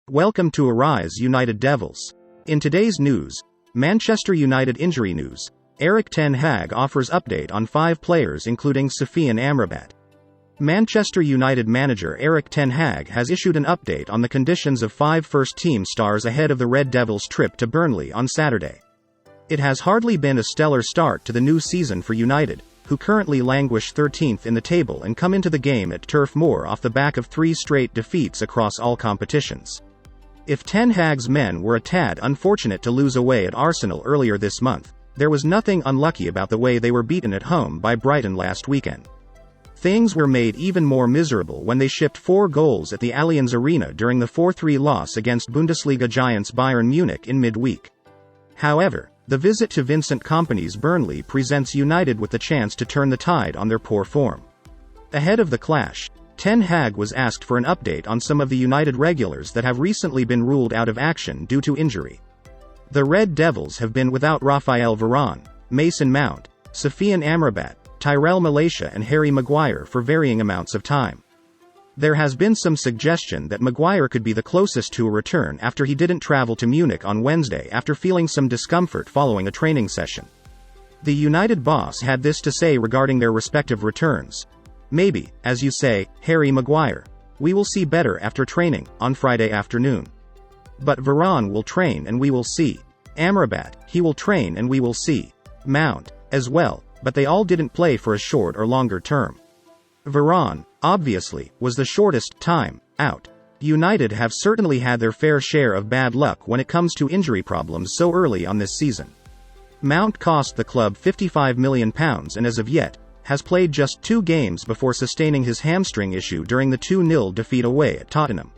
Welcome to Arise United Devils. In today's news, Manchester United injury news. Erik Ten Hag offers update on 5 players including Sofyan Amrabat. Manchester United manager Erik Ten Hag has issued an update on the conditions of 5 first-team stars ahead of the Red Devils' trip to Burnley on Saturday. It has hardly been a stellar start to the new season for United, who currently languish 13th in the table and come into the game at Turf Moor off the back of 3 straight defeats across all competitions. If Ten Hag's men were a tad unfortunate to lose away at Arsenal earlier this month, there was nothing unlucky about the way they were beaten at home by Brighton last weekend. Things were made even more miserable when they shipped 4 goals at the Allianz Arena during the 4-3 loss against Bundesliga giants Bayern Munich in midweek. However, the visit to Vincent Kompany's Burnley presents United with the chance to turn the tide on their poor form. Ahead of the clash, Ten Hag was asked for an update on some of the United regulars that have recently been ruled out of action due to injury. The Red Devils have been without Raphael Varane, Mason Mount, Sofyan Amrabat, Tyrell Malacia and Harry Maguire for varying amounts of time. There has been some suggestion that Maguire could be the closest to a return after he didn't travel to Munich on Wednesday after feeling some discomfort following a training session. The United boss had this to say regarding their respective returns. "Maybe, as you say, Harry Maguire. We will see better after training, on Friday afternoon. But Varane will train and we will see. Amrabat, he will train and we will see. Mount, as well, but they all didn't play for a short or longer term. Varane, obviously, was the shortest time out. United have certainly had their fair share of bad luck when it comes to injury problems so early on this season. Mount cost the club £55 million and as of yet, has played just 2 games before sustaining his hamstring issue during the 2-0 defeat away at Tottenham.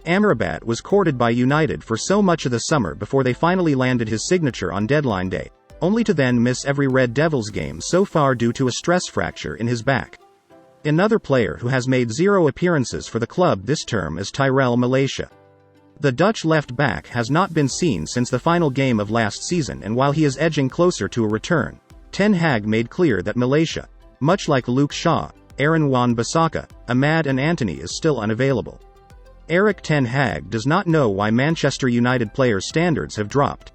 Amrabat was courted by United for so much of the summer before they finally landed his signature on deadline day, only to then miss every Red Devils game so far due to a stress fracture in his back. Another player who has made 0 appearances for the club this term is Tyrell Malacia. The Dutch left-back has not been seen since the final game of last season, and while he is edging closer to a return, Ten Hag made clear that Malacia, much like Luke Shaw, Aaron Wan-Bissaka, Ahmad and Antony, is still unavailable. Erik Ten Hag does not know why Manchester United players' standards have dropped.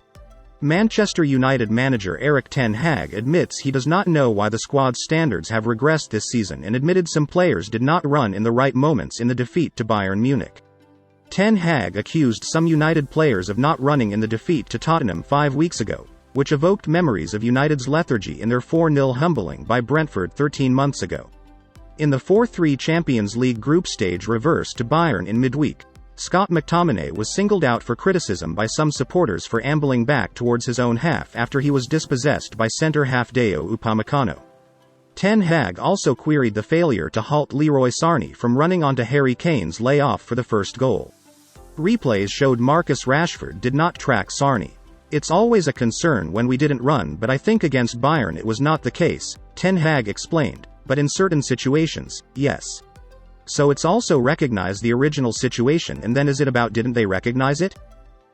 Manchester United manager Erik Ten Hag admits he does not know why the squad's standards have regressed this season and admitted some players did not run in the right moments in the defeat to Bayern Munich. Ten Hag accused some United players of not running in the defeat to Tottenham 5 weeks ago, which evoked memories of United's lethargy in their 4-0 humbling by Brentford 13 months ago. In the 4-3 Champions League group stage reverse to Bayern in midweek, Scott McTominay was singled out for criticism by some supporters for ambling back towards his own half after he was dispossessed by centre-half Dayot Upamecano. Ten Hag also queried the failure to halt Leroy Sané from running onto Harry Kane's lay-off for the first goal. Replays showed Marcus Rashford did not track Sané. "It's always a concern when we didn't run, but I think against Bayern it was not the case," Ten Hag explained, "but in certain situations, yes. So it's also recognize the original situation, and then is it about didn't they recognize it?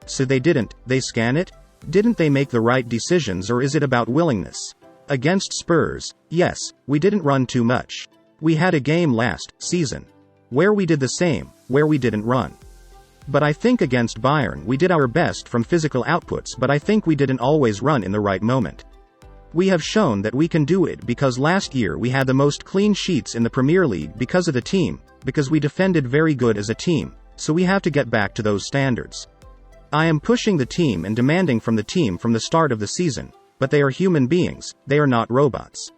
So they didn't, they scan it? Didn't they make the right decisions, or is it about willingness? Against Spurs, yes, we didn't run too much. We had a game last season where we did the same, where we didn't run. But I think against Bayern we did our best from physical outputs, but I think we didn't always run in the right moment. We have shown that we can do it because last year we had the most clean sheets in the Premier League because of the team, because we defended very good as a team, so we have to get back to those standards. I am pushing the team and demanding from the team from the start of the season, but they are human beings, they are not robots.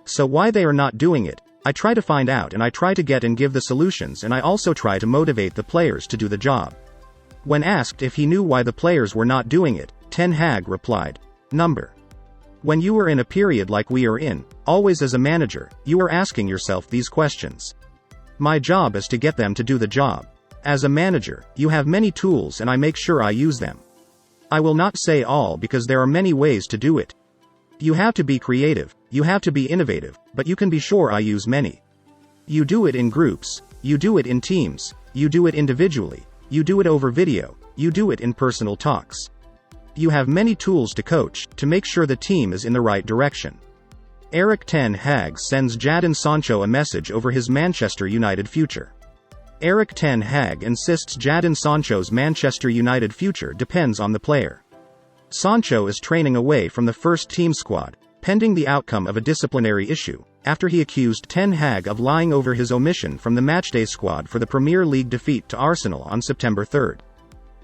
So why they are not doing it, I try to find out and I try to get and give the solutions, and I also try to motivate the players to do the job." When asked if he knew why the players were not doing it, Ten Hag replied, "When you are in a period like we are in, always as a manager, you are asking yourself these questions. My job is to get them to do the job. As a manager, you have many tools and I make sure I use them. I will not say all because there are many ways to do it. You have to be creative, you have to be innovative, but you can be sure I use many. You do it in groups, you do it in teams, you do it individually, you do it over video, you do it in personal talks. You have many tools to coach, to make sure the team is in the right direction." Erik Ten Hag sends Jadon Sancho a message over his Manchester United future. Erik Ten Hag insists Jadon Sancho's Manchester United future depends on the player. Sancho is training away from the first-team squad, pending the outcome of a disciplinary issue, after he accused Ten Hag of lying over his omission from the matchday squad for the Premier League defeat to Arsenal on September 3.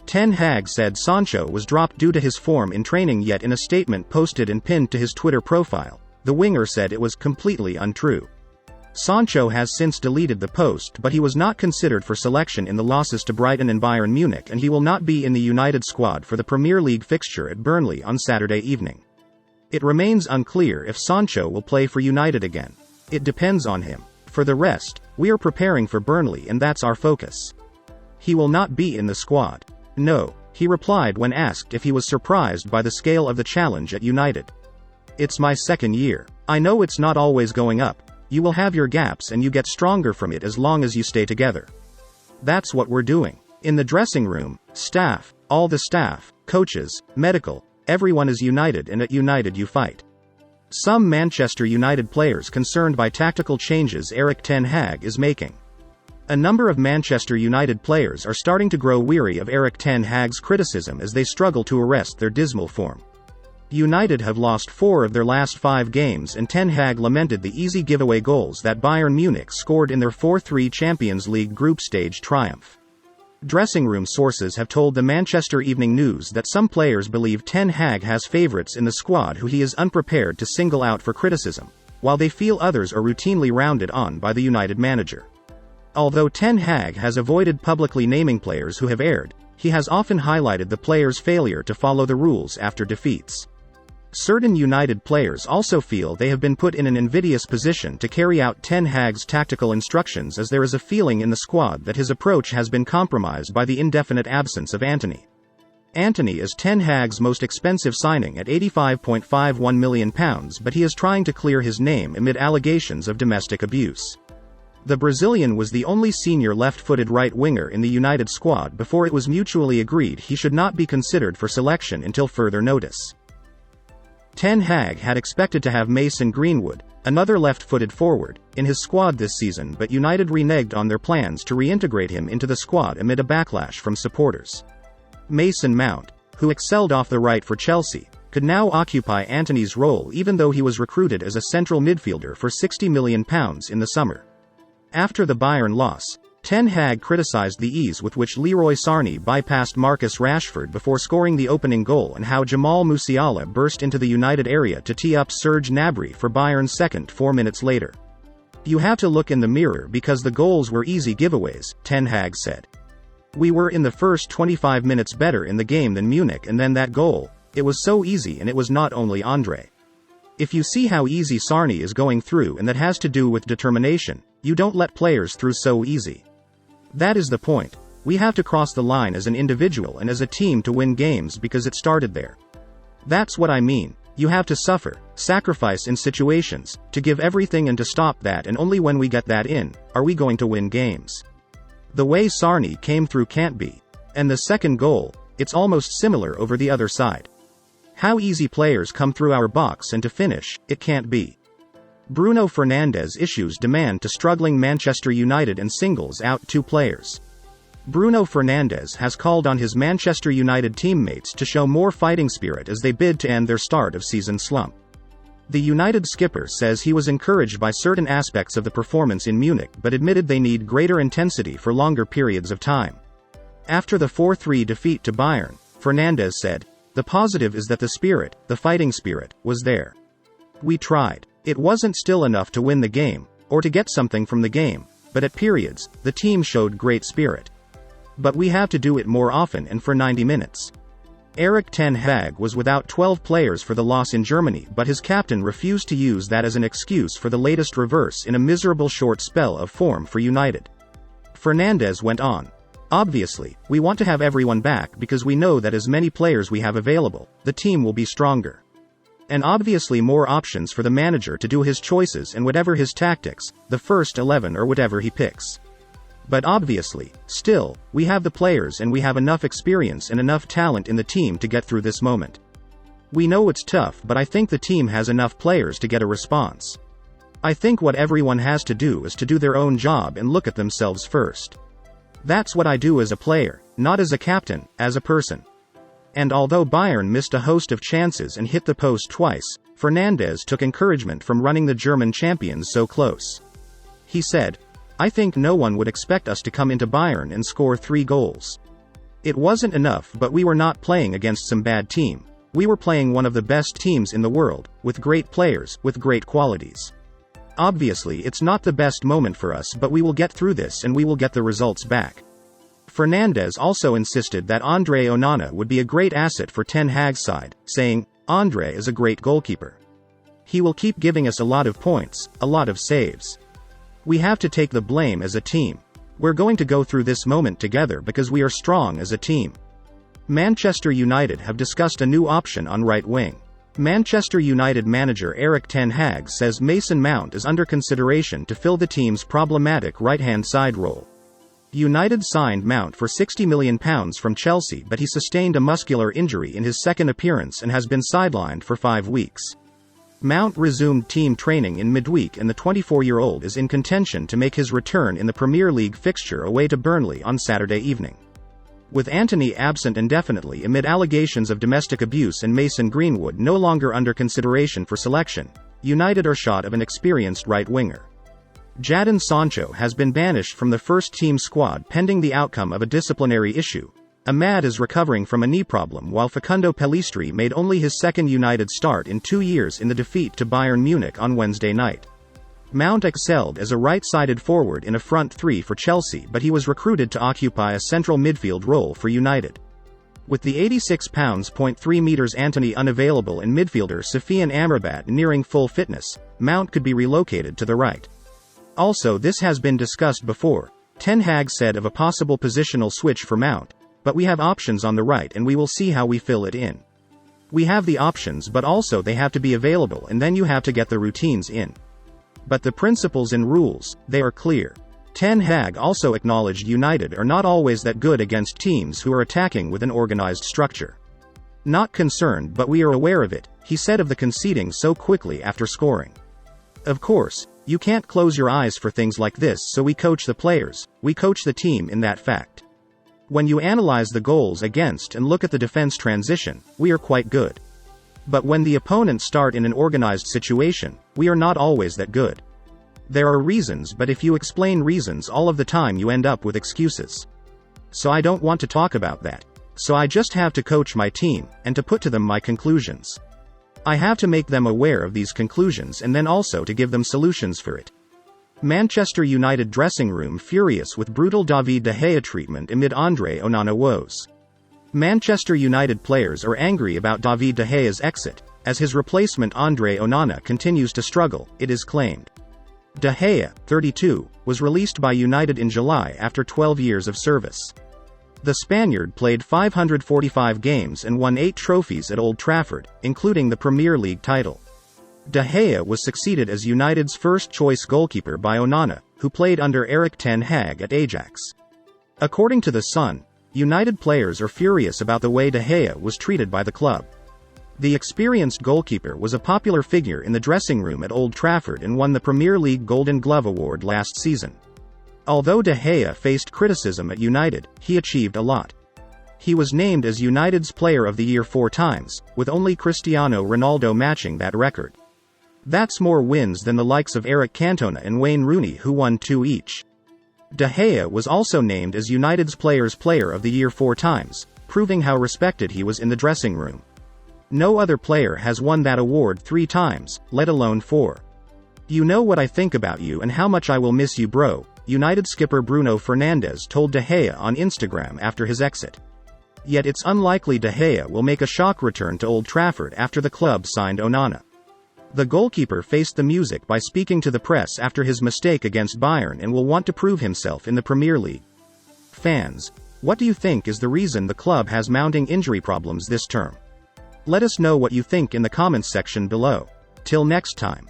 Ten Hag said Sancho was dropped due to his form in training, yet in a statement posted and pinned to his Twitter profile, the winger said it was completely untrue. Sancho has since deleted the post, but he was not considered for selection in the losses to Brighton and Bayern Munich, and he will not be in the United squad for the Premier League fixture at Burnley on Saturday evening. It remains unclear if Sancho will play for United again. It depends on him. For the rest, we are preparing for Burnley and that's our focus. He will not be in the squad. No, he replied when asked if he was surprised by the scale of the challenge at United. It's my second year. I know it's not always going up. You will have your gaps and you get stronger from it as long as you stay together. That's what we're doing. In the dressing room, staff, all the staff, coaches, medical, everyone is united, and at United you fight. Some Manchester United players concerned by tactical changes Erik Ten Hag is making. A number of Manchester United players are starting to grow weary of Erik Ten Hag's criticism as they struggle to arrest their dismal form. United have lost 4 of their last 5 games, and Ten Hag lamented the easy giveaway goals that Bayern Munich scored in their 4-3 Champions League group stage triumph. Dressing room sources have told the Manchester Evening News that some players believe Ten Hag has favourites in the squad who he is unprepared to single out for criticism, while they feel others are routinely rounded on by the United manager. Although Ten Hag has avoided publicly naming players who have erred, he has often highlighted the players' failure to follow the rules after defeats. Certain United players also feel they have been put in an invidious position to carry out Ten Hag's tactical instructions, as there is a feeling in the squad that his approach has been compromised by the indefinite absence of Antony. Antony is Ten Hag's most expensive signing at £85.51 million, but he is trying to clear his name amid allegations of domestic abuse. The Brazilian was the only senior left-footed right winger in the United squad before it was mutually agreed he should not be considered for selection until further notice. Ten Hag had expected to have Mason Greenwood, another left-footed forward, in his squad this season, but United reneged on their plans to reintegrate him into the squad amid a backlash from supporters. Mason Mount, who excelled off the right for Chelsea, could now occupy Antony's role even though he was recruited as a central midfielder for £60 million in the summer. After the Bayern loss, Ten Hag criticized the ease with which Leroy Sané bypassed Marcus Rashford before scoring the opening goal, and how Jamal Musiala burst into the United area to tee up Serge Gnabry for Bayern's second 4 minutes later. "You have to look in the mirror because the goals were easy giveaways," Ten Hag said. "We were in the first 25 minutes better in the game than Munich, and then that goal, it was so easy, and it was not only Andre. If you see how easy Sané is going through, and that has to do with determination, you don't let players through so easy. That is the point. We have to cross the line as an individual and as a team to win games because it started there. That's what I mean. You have to suffer, sacrifice in situations, to give everything and to stop that, and only when we get that in, are we going to win games. The way Sané came through can't be. And the second goal, it's almost similar over the other side. How easy players come through our box and to finish, it can't be." Bruno Fernandes issues demand to struggling Manchester United and singles out 2 players. Bruno Fernandes has called on his Manchester United teammates to show more fighting spirit as they bid to end their start of season slump. The United skipper says he was encouraged by certain aspects of the performance in Munich, but admitted they need greater intensity for longer periods of time. After the 4-3 defeat to Bayern, Fernandes said, "The positive is that the spirit, the fighting spirit, was there. We tried. It wasn't still enough to win the game, or to get something from the game, but at periods, the team showed great spirit. But we have to do it more often and for 90 minutes. Erik Ten Hag was without 12 players for the loss in Germany, but his captain refused to use that as an excuse for the latest reverse in a miserable short spell of form for United. Fernandes went on. "Obviously, we want to have everyone back because we know that as many players we have available, the team will be stronger. And obviously more options for the manager to do his choices and whatever his tactics, the first 11 or whatever he picks. But obviously, still, we have the players and we have enough experience and enough talent in the team to get through this moment. We know it's tough, but I think the team has enough players to get a response. I think what everyone has to do is to do their own job and look at themselves first. That's what I do as a player, not as a captain, as a person. And although Bayern missed a host of chances and hit the post twice, Fernandes took encouragement from running the German champions so close. He said, "I think no one would expect us to come into Bayern and score 3 goals. It wasn't enough, but we were not playing against some bad team. We were playing one of the best teams in the world, with great players, with great qualities. Obviously it's not the best moment for us, but we will get through this and we will get the results back." Fernandes also insisted that Andre Onana would be a great asset for Ten Hag's side, saying, "Andre is a great goalkeeper. He will keep giving us a lot of points, a lot of saves. We have to take the blame as a team. We're going to go through this moment together because we are strong as a team." Manchester United have discussed a new option on right wing. Manchester United manager Erik Ten Hag says Mason Mount is under consideration to fill the team's problematic right-hand side role. United signed Mount for £60 million from Chelsea, but he sustained a muscular injury in his second appearance and has been sidelined for 5 weeks. Mount resumed team training in midweek, and the 24-year-old is in contention to make his return in the Premier League fixture away to Burnley on Saturday evening. With Antony absent indefinitely amid allegations of domestic abuse and Mason Greenwood no longer under consideration for selection, United are short of an experienced right winger. Jadon Sancho has been banished from the first-team squad pending the outcome of a disciplinary issue. Amad is recovering from a knee problem, while Facundo Pellistri made only his second United start in 2 years in the defeat to Bayern Munich on Wednesday night. Mount excelled as a right-sided forward in a front three for Chelsea, but he was recruited to occupy a central midfield role for United. With the £86.3 Antony unavailable and midfielder Sofyan Amrabat nearing full fitness, Mount could be relocated to the right. Also, this has been discussed before. Ten Hag said of a possible positional switch for Mount, "But we have options on the right and we will see how we fill it in. We have the options, but also they have to be available, and then you have to get the routines in. But the principles and rules, they are clear." Ten Hag also acknowledged United are not always that good against teams who are attacking with an organized structure. "Not concerned, but we are aware of it," he said of the conceding so quickly after scoring. "Of course, you can't close your eyes for things like this, so we coach the players, we coach the team in that fact. When you analyze the goals against and look at the defense transition, we are quite good. But when the opponents start in an organized situation, we are not always that good. There are reasons, but if you explain reasons all of the time you end up with excuses. So I don't want to talk about that. So I just have to coach my team, and to put to them my conclusions. I have to make them aware of these conclusions and then also to give them solutions for it." Manchester United dressing room furious with brutal David De Gea treatment amid Andre Onana woes. Manchester United players are angry about David De Gea's exit, as his replacement Andre Onana continues to struggle, it is claimed. De Gea, 32, was released by United in July after 12 years of service. The Spaniard played 545 games and won 8 trophies at Old Trafford, including the Premier League title. De Gea was succeeded as United's first-choice goalkeeper by Onana, who played under Erik Ten Hag at Ajax. According to The Sun, United players are furious about the way De Gea was treated by the club. The experienced goalkeeper was a popular figure in the dressing room at Old Trafford and won the Premier League Golden Glove Award last season. Although De Gea faced criticism at United, he achieved a lot. He was named as United's Player of the Year 4 times, with only Cristiano Ronaldo matching that record. That's more wins than the likes of Eric Cantona and Wayne Rooney, who won 2 each. De Gea was also named as United's Player of the Year 4 times, proving how respected he was in the dressing room. No other player has won that award 3 times, let alone 4. "You know what I think about you and how much I will miss you, bro," United skipper Bruno Fernandes told De Gea on Instagram after his exit. Yet it's unlikely De Gea will make a shock return to Old Trafford after the club signed Onana. The goalkeeper faced the music by speaking to the press after his mistake against Bayern and will want to prove himself in the Premier League. Fans, what do you think is the reason the club has mounting injury problems this term? Let us know what you think in the comments section below. Till next time.